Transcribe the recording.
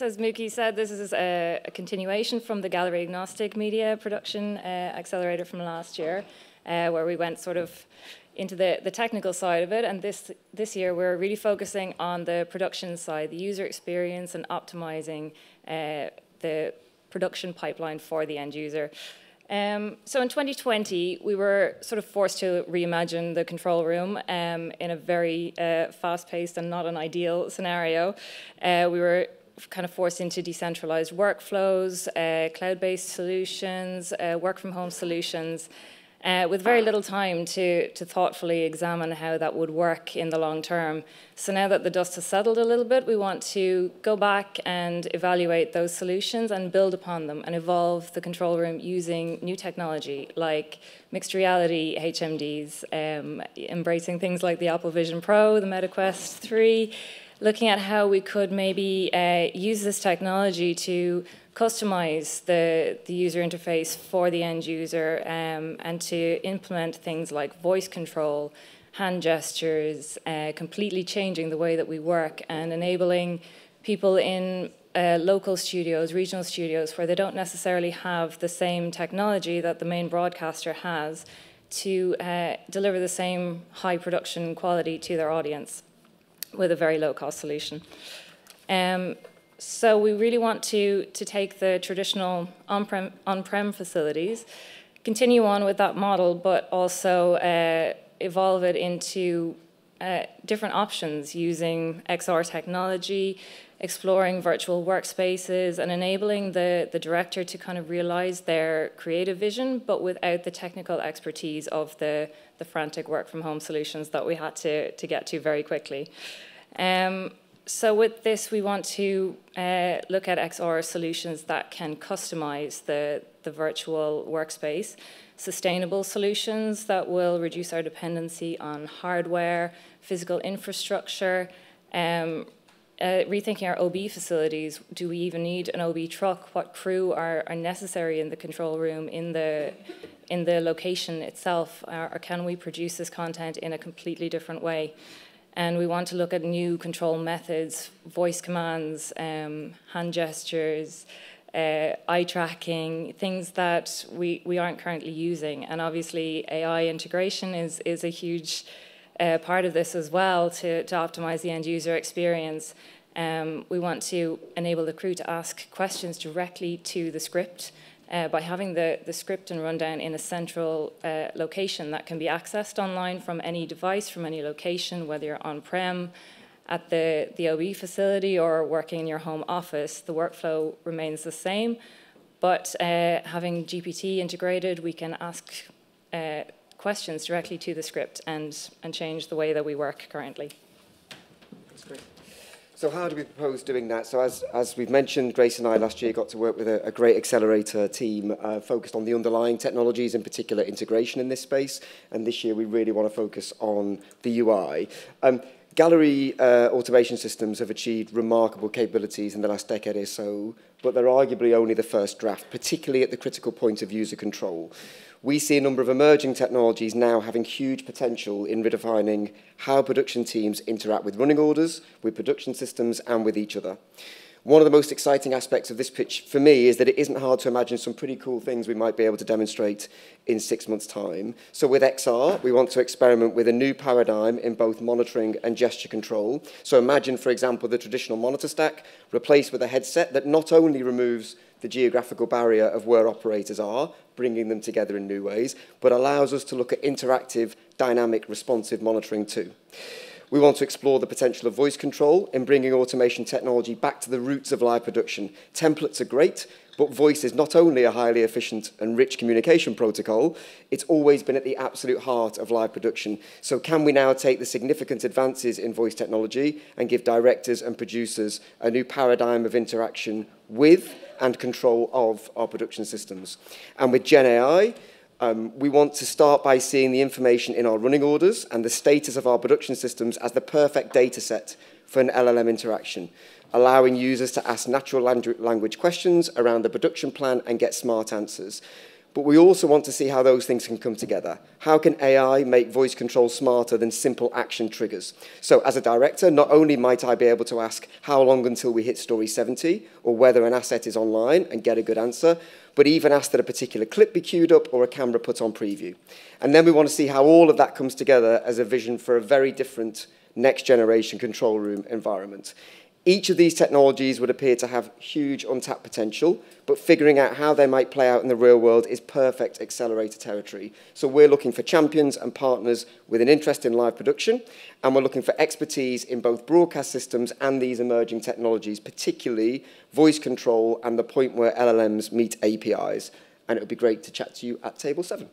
as Mookie said, this is a continuation from the Gallery Agnostic media production Accelerator from last year, where we went sort of into the technical side of it. And this year, we're really focusing on the production side, the user experience, and optimizing the production pipeline for the end user. So in 2020, we were sort of forced to reimagine the control room in a very fast-paced and not an ideal scenario. We were kind of forced into decentralized workflows, cloud-based solutions, work-from-home solutions, with very little time to thoughtfully examine how that would work in the long term. So now that the dust has settled a little bit, we want to go back and evaluate those solutions and build upon them and evolve the control room using new technology like mixed reality HMDs, embracing things like the Apple Vision Pro, the Meta Quest 3, looking at how we could maybe use this technology to customize the user interface for the end user and to implement things like voice control, hand gestures, completely changing the way that we work and enabling people in local studios, regional studios, where they don't necessarily have the same technology that the main broadcaster has to deliver the same high production quality to their audience with a very low-cost solution. So we really want to take the traditional on-prem facilities, continue on with that model, but also evolve it into different options using XR technology, exploring virtual workspaces, and enabling the director to kind of realize their creative vision, but without the technical expertise of the frantic work-from-home solutions that we had to get to very quickly. So with this, we want to look at XR solutions that can customize the virtual workspace, sustainable solutions that will reduce our dependency on hardware, physical infrastructure, rethinking our OB facilities. Do we even need an OB truck? What crew are necessary in the control room, in the location itself? Or can we produce this content in a completely different way? And we want to look at new control methods, voice commands, hand gestures, eye tracking, things that we aren't currently using. And obviously, AI integration is a huge part of this as well to optimize the end user experience. We want to enable the crew to ask questions directly to the script by having the script and rundown in a central location that can be accessed online from any device, from any location, whether you're on-prem, at the OB facility, or working in your home office. The workflow remains the same, but having GPT integrated, we can ask questions directly to the script and change the way that we work currently. That's great. So how do we propose doing that? So as we've mentioned, Grace and I last year got to work with a great Accelerator team focused on the underlying technologies, in particular integration in this space. And this year we really want to focus on the UI. Gallery automation systems have achieved remarkable capabilities in the last decade or so, but they're arguably only the first draft, particularly at the critical point of user control. We see a number of emerging technologies now having huge potential in redefining how production teams interact with running orders, with production systems, and with each other. One of the most exciting aspects of this pitch for me is that it isn't hard to imagine some pretty cool things we might be able to demonstrate in 6 months' time. So with XR, we want to experiment with a new paradigm in both monitoring and gesture control. So imagine, for example, the traditional monitor stack replaced with a headset that not only removes the geographical barrier of where operators are, bringing them together in new ways, but allows us to look at interactive, dynamic, responsive monitoring too. We want to explore the potential of voice control in bringing automation technology back to the roots of live production. Templates are great, but voice is not only a highly efficient and rich communication protocol, it's always been at the absolute heart of live production. So can we now take the significant advances in voice technology and give directors and producers a new paradigm of interaction with and control of our production systems? And with Gen AI, we want to start by seeing the information in our running orders and the status of our production systems as the perfect data set for an LLM interaction, allowing users to ask natural language questions around the production plan and get smart answers. But we also want to see how those things can come together. How can AI make voice control smarter than simple action triggers? So as a director, not only might I be able to ask how long until we hit story 70, or whether an asset is online and get a good answer, but even ask that a particular clip be queued up or a camera put on preview. And then we want to see how all of that comes together as a vision for a very different next generation control room environment. Each of these technologies would appear to have huge untapped potential, but figuring out how they might play out in the real world is perfect Accelerator territory. So we're looking for champions and partners with an interest in live production, and we're looking for expertise in both broadcast systems and these emerging technologies, particularly voice control and the point where LLMs meet APIs. And it would be great to chat to you at table 7.